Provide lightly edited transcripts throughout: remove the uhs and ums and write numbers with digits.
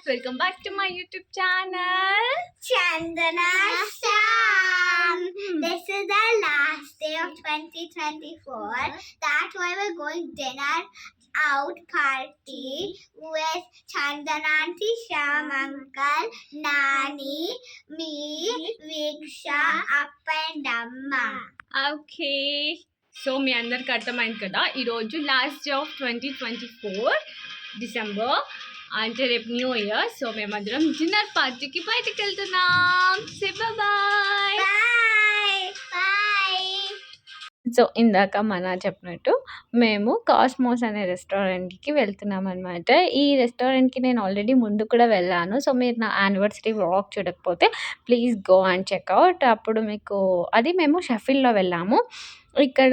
Welcome back to my YouTube channel. Chandana Sam. This is the last day of 2024. That's why we're going dinner out party with Chandana Auntie, Sham Uncle, Nani, me, Viksha, Appa and Amma. Okay. So మీ అందరికి అర్థమైంది కదా ఈరోజు last day of 2024 December అంటే రేపు new year. So మేమందరం dinner పార్టీకి బయటికి వెళ్తున్నాం. Say bye. సో ఇందాక మన చెప్పినట్టు మేము కాస్మోస్ అనే రెస్టారెంట్కి వెళ్తున్నాం అనమాట. ఈ రెస్టారెంట్కి నేను ఆల్రెడీ ముందు కూడా వెళ్ళాను. సో మీరు నా యానివర్సరీ వ్లాగ్ చూడకపోతే ప్లీజ్ గో అండ్ చెక్అవుట్. అప్పుడు మీకు అది మేము షెఫీల్డ్లో వెళ్ళాము. ఇక్కడ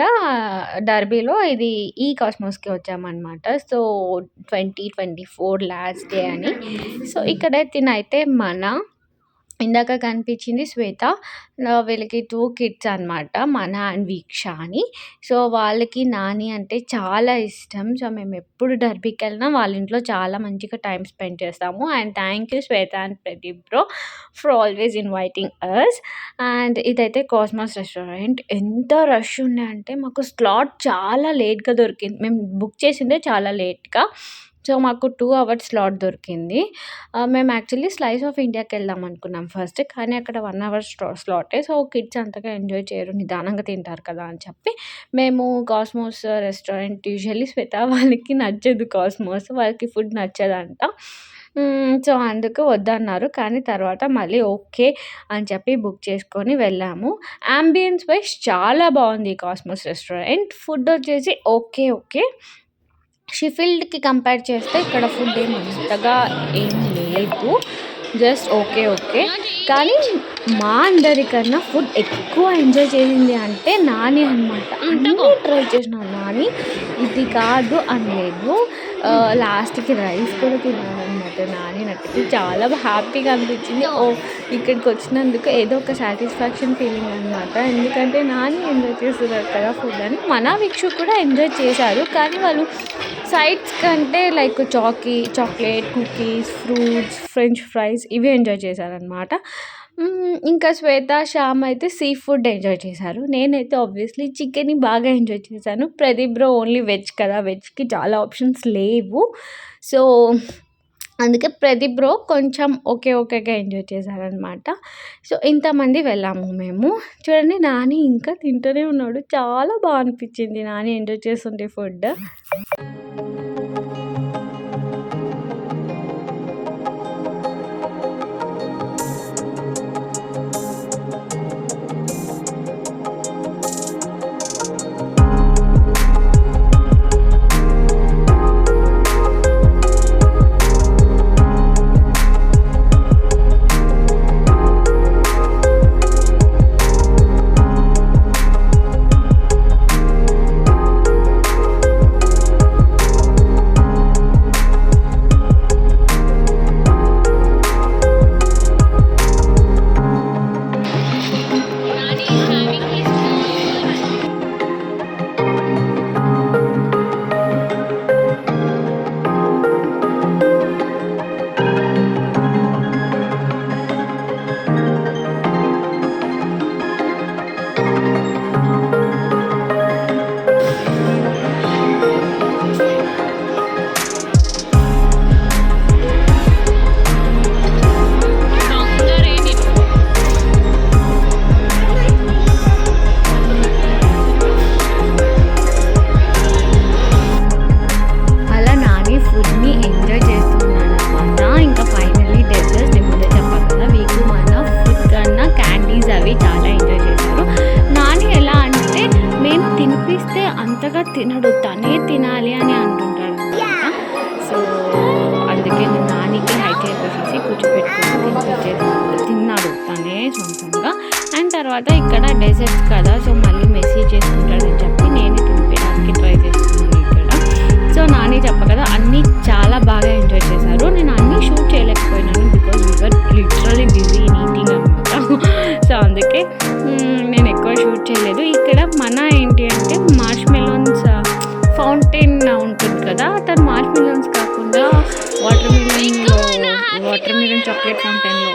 డర్బీలో ఇది ఈ కాస్మోస్కి వచ్చామన్నమాట. సో 2024 లాస్ట్ డే అని. సో ఇక్కడ తినైతే మన ఇందాక కనిపించింది శ్వేత. వీళ్ళకి 2 కిడ్స్ అనమాట, మన అండ్ వీక్ష అని. సో వాళ్ళకి నాని అంటే చాలా ఇష్టం. సో మేము ఎప్పుడు డర్బీకి వెళ్ళినా వాళ్ళ ఇంట్లో చాలా మంచిగా టైం స్పెండ్ చేస్తాము. And thank you Shweta and Pradeep bro for always inviting us. And ఇదైతే కాస్మోస్ రెస్టారెంట్. ఎంత రష్ ఉన్నాయంటే మాకు స్లాట్ చాలా లేట్గా దొరికింది. మేము బుక్ చేసిందే చాలా లేట్గా. సో మాకు 2 hours స్లాట్ దొరికింది. మేము యాక్చువల్లీ స్లైస్ ఆఫ్ ఇండియాకి వెళ్దాం అనుకున్నాం ఫస్ట్, కానీ అక్కడ 1 hour స్లాటే. సో కిడ్స్ అంతగా ఎంజాయ్ చేయరు, నిదానంగా తింటారు కదా అని చెప్పి మేము కాస్మోస్ రెస్టారెంట్ యూజువల్లీ శ్వేత వాళ్ళకి నచ్చదు కాస్మోస్, వాళ్ళకి ఫుడ్ నచ్చదంట. సో అందుకు వద్దన్నారు, కానీ తర్వాత మళ్ళీ ఓకే అని చెప్పి బుక్ చేసుకొని వెళ్ళాము. అంబియన్స్ వైజ్ చాలా బాగుంది కాస్మోస్ రెస్టారెంట్. ఫుడ్ వచ్చేసి ఓకే. షెఫీల్డ్కి కంపేర్ చేస్తే ఇక్కడ ఫుడ్ అంతగా ఏం లేదు, జస్ట్ ఓకే. కానీ మా అందరికన్నా ఫుడ్ ఎక్కువ ఎంజాయ్ చేసింది అంటే నాని అనమాట. అన్నీ ట్రై చేసిన నాని, ఇది కాదు అనలేదు. లాస్ట్కి రైస్ కూడా తిన్నాను అనమాట నాని. నాకు చాలా హ్యాపీగా అనిపించింది. ఇక్కడికి వచ్చినందుకు ఏదో ఒక సాటిస్ఫాక్షన్ ఫీలింగ్ అనమాట. ఎందుకంటే నాని ఎంజాయ్ చేస్తున్నారు కదా ఫుడ్ అని. మన వీక్ష కూడా ఎంజాయ్ చేశారు, కానీ వాళ్ళు సైడ్స్ కంటే like chocolate, cookies, fruits, French fries ఇవి ఎంజాయ్ చేశారనమాట. ఇంకా శ్వేత, శ్యామ్ అయితే సీ ఫుడ్ ఎంజాయ్ చేశారు. నేనైతే ఆబ్వియస్లీ చికెన్ని బాగా ఎంజాయ్ చేశాను. ప్రదీప్ బ్రో ఓన్లీ వెజ్ కదా, వెజ్కి చాలా ఆప్షన్స్ లేవు. సో అందుకే ప్రదీప్ బ్రో కొంచెం ఓకేగా ఎంజాయ్ చేశారనమాట. సో ఇంతమంది వెళ్ళాము మేము. చూడండి నాని ఇంకా తింటూనే ఉన్నాడు. చాలా బాగా అనిపించింది నాని ఎంజాయ్ చేస్తుంటే ఫుడ్. అంతగా తినడు, తనే తినాలి అని అంటుంటాడు అనమాట. సో అందుకే నానికి హైట్ అయిపోసేసి కూర్చోపెట్టుకుని తిన్నాడు తనే సొంతంగా. అండ్ తర్వాత ఇక్కడ డెజర్ట్స్ కదా, సో మళ్ళీ మెసేజ్ చేసుకుంటాడని చెప్పి నేను తినిపించడానికి ట్రై చేస్తున్నాను ఇక్కడ. సో నాని చెప్ప కదా అన్నీ చాలా బాగా ఎంజాయ్ చేశారు. నేను అన్నీ షూట్ చేయలేకపోయినాను because we are literally busy in eating అనమాట. సో అందుకే నేను ఎక్కువ షూట్ చేయలేదు. ఇక్కడ మన ఏంటి అంటే మార్ష్మెలోన్స్ ఫౌంటైన్ ఉంటుంది కదా, తను మార్ష్మెలోన్స్ కాకుండా వాటర్ మిలన్ చాక్లెట్ ఫౌంటైన్లో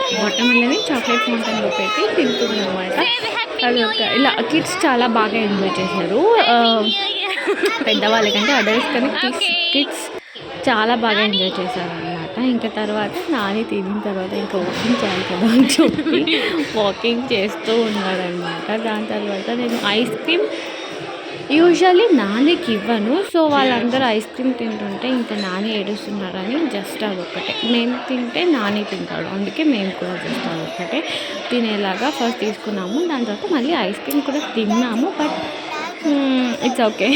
చాక్లెట్ ఫౌంటైన్లో పెట్టి తింటుంది అనమాట. అది ఒక ఇలా కిడ్స్ చాలా బాగా ఎంజాయ్ చేశారు. పెద్దవాళ్ళకంటే అడల్ట్స్ కానీ కిడ్స్ చాలా బాగా ఎంజాయ్ చేశారనమాట. ఇంకా తర్వాత నాని తినిన తర్వాత ఇంకా వాకింగ్ చేయాలి కదా అని చెప్పి వాకింగ్ చేస్తూ ఉన్నాడనమాట. దాని తర్వాత నేను ఐస్ క్రీమ్ యూజువల్లీ నానికి ఇవ్వను. సో వాళ్ళందరూ ఐస్ క్రీమ్ తింటుంటే ఇంకా నాని ఏడుస్తున్నారని జస్ట్ అదొక్కటే, మేము తింటే నాని తింటాడు, అందుకే మేము కూడా జస్ట్ అదొక్కటే తినేలాగా ఫస్ట్ తీసుకున్నాము. దాని తర్వాత మళ్ళీ ఐస్ క్రీమ్ కూడా తిన్నాము. But it's okay.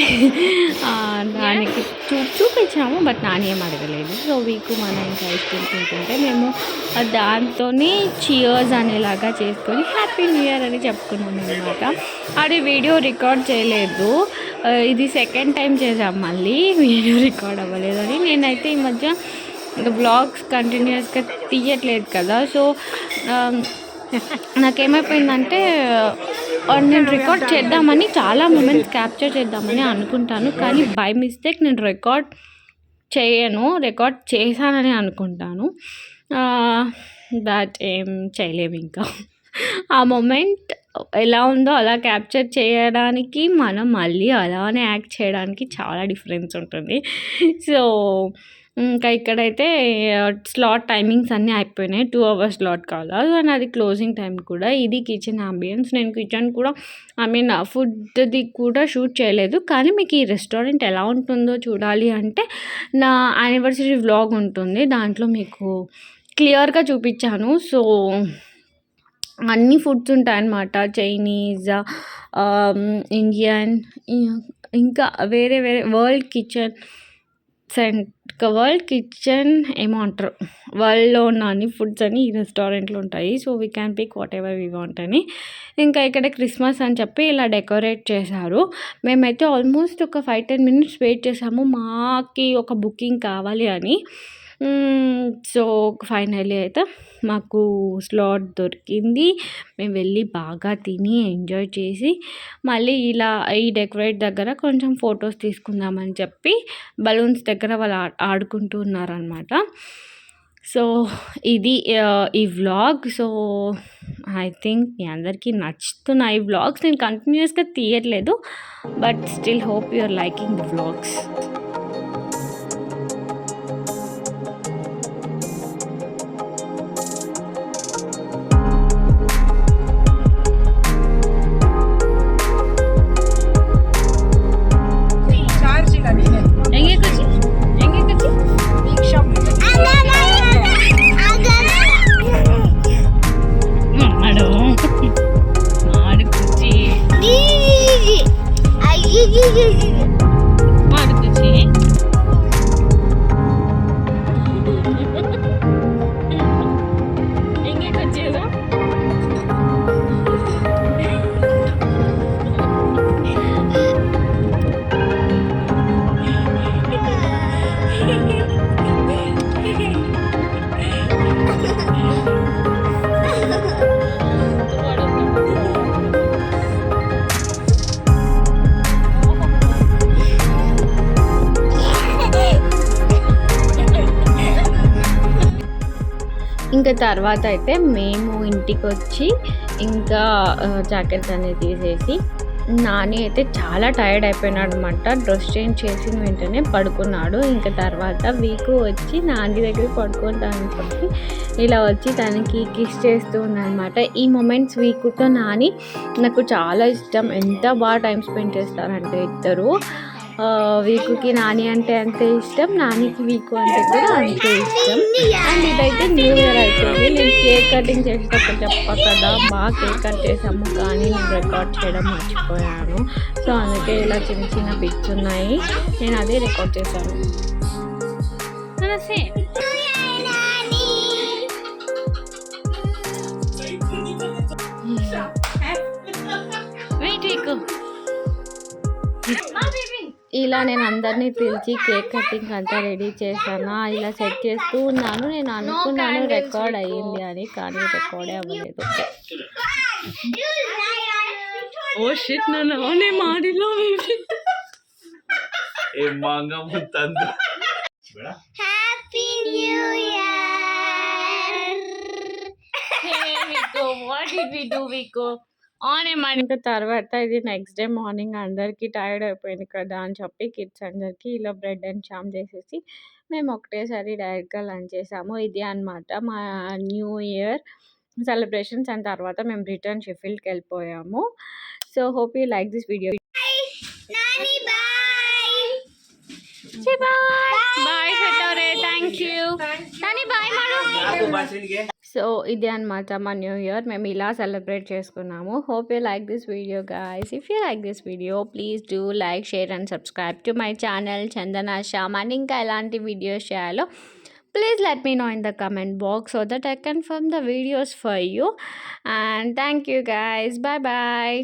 దానికి చూపించాము బట్ నాని ఏం అడగలేదు. సో వీకు మన ఇంకా ఐస్ క్రీమ్ తింటుంటే మేము దాంతో చియర్స్ అనేలాగా చేసుకొని హ్యాపీ న్యూ ఇయర్ అని చెప్పుకున్నాం అనమాట. అది వీడియో రికార్డ్ చేయలేదు, ఇది సెకండ్ టైం చేసాం, మళ్ళీ వీడియో రికార్డ్ అవ్వలేదని. నేనైతే ఈ మధ్య వ్లాగ్స్ కంటిన్యూస్గా తీయట్లేదు కదా, సో నాకేమైపోయిందంటే నేను రికార్డ్ చేద్దామని చాలా మూమెంట్స్ క్యాప్చర్ చేద్దామని అనుకుంటాను, కానీ బై మిస్టేక్ నేను రికార్డ్ చేశానని అనుకుంటాను. బట్ ఏం చేయలేము ఇంకా. ఆ మూమెంట్ ఎలా ఉందో అలా క్యాప్చర్ చేయడానికి మనం మళ్ళీ అలానే యాక్ట్ చేయడానికి చాలా డిఫరెన్స్ ఉంటుంది. సో ఇంకా ఇక్కడైతే స్లాట్ టైమింగ్స్ అన్నీ అయిపోయినాయి. 2 hours స్లాట్ కాదా, అండ్ అది క్లోజింగ్ టైం కూడా. ఇది కిచెన్ అంబియన్స్. నేను కిచెన్ కూడా ఫుడ్ది కూడా షూట్ చేయలేదు, కానీ మీకు ఈ రెస్టారెంట్ ఎలా ఉంటుందో చూడాలి అంటే నా యానివర్సరీ వ్లాగ్ ఉంటుంది, దాంట్లో మీకు క్లియర్గా చూపించాను. సో అన్ని ఫుడ్స్ ఉంటాయన్నమాట, చైనీస్, ఇండియన్, ఇంకా వేరే వరల్డ్ కిచెన్ ఏమో అంటారు, వరల్డ్లో ఉన్న అన్ని ఫుడ్స్ అని ఈ రెస్టారెంట్లో ఉంటాయి. So we can pick whatever we want అని. ఇంకా ఇక్కడ క్రిస్మస్ అని చెప్పి ఇలా డెకరేట్ చేశారు. మేమైతే ఆల్మోస్ట్ ఒక 5-10 minutes వెయిట్ చేసాము, మాకి ఒక బుకింగ్ కావాలి అని. సో ఫైనల్లీ అయితే మాకు స్లాట్ దొరికింది. మేము వెళ్ళి బాగా తిని ఎంజాయ్ చేసి మళ్ళీ ఇలా ఈ డెకరేట్ దగ్గర కొంచెం ఫొటోస్ తీసుకుందామని చెప్పి బలూన్స్ దగ్గర వాళ్ళు ఆడుకుంటూ ఉన్నారనమాట. సో ఇది ఈ వ్లాగ్. సో ఐ థింక్ మీ అందరికీ నచ్చుతున్న ఈ వ్లాగ్స్. నేను కంటిన్యూస్గా తీయట్లేదు, but still hope you are liking the vlogs. ఇంకా తర్వాత అయితే మేము ఇంటికి వచ్చి ఇంకా జాకెట్స్ అనేది తీసేసి, నాని అయితే చాలా టైర్డ్ అయిపోయినాడు అనమాట. డ్రెస్ చేంజ్ చేసిన వెంటనే పడుకున్నాడు. ఇంకా తర్వాత వీకు వచ్చి నాని దగ్గర పడుకుంటానని చెప్పి ఇలా వచ్చి తనకి కిస్ చేస్తూ ఉన్నారనమాట. ఈ మూమెంట్స్ వీకుతో నాని నాకు చాలా ఇష్టం. ఎంత బాగా టైం స్పెండ్ చేస్తారంటే ఇద్దరు. వీకుకి నాని అంటే అంతే ఇష్టం, నానికి వీకు అంటే కూడా అంతే ఇష్టం. అండ్ ఇదైతే న్యూ ఇయర్ అయిపోయింది. నేను కేక్ కటింగ్ చేసేటప్పుడు చెప్పా కదా, బాగా కేక్ కట్ చేసాము, కానీ నేను రికార్డ్ చేయడం మర్చిపోయాను. సో అందుకే ఇలా చిన్న చిన్న పిక్స్ ఉన్నాయి, నేను అదే రికార్డ్ చేశాను. ఇలా నేను అందరినీ పిలిచి కేక్ కటింగ్ అంతా రెడీ చేశాను. ఇలా సెట్ చేస్తూ ఉన్నాను. నేను అనుకున్నాను రికార్డ్ అయ్యింది అని, కానీ రికార్డే అవ్వలేదు. ఓ షిట్, నన్ను మాడిలో happy new year. What did we do వికో ఆన్ ఏ మండే. ఇంకా తర్వాత ఇది నెక్స్ట్ డే మార్నింగ్ అందరికీ టైర్డ్ అయిపోయింది కదా అని చెప్పి కిడ్స్ అందరికీ ఇలా బ్రెడ్ అండ్ జామ్ చేసేసి మేము ఒకటేసారి డైరెక్ట్‌గా లంచ్ చేసాము. ఇది అన్నమాట మా న్యూ ఇయర్ సెలబ్రేషన్స్. అండ్ తర్వాత మేము రిటర్న్ షెఫీల్డ్‌కెళ్ళిపోయాము. So hope you like this video. Nani, bye. Say bye. Bye Shetore. Thank you. Nani bye Manu. So ఇది అన్నమాట మా న్యూ ఇయర్ మేము ఇలా సెలబ్రేట్ చేసుకున్నాము. Hope you like this video guys. If you like this video please do like, share and subscribe to my channel Chandana Shyam. And ఇంకా ఎలాంటి videos చేయాలో please let me know in the comment box so that I can film the videos for you. And thank you guys. Bye bye.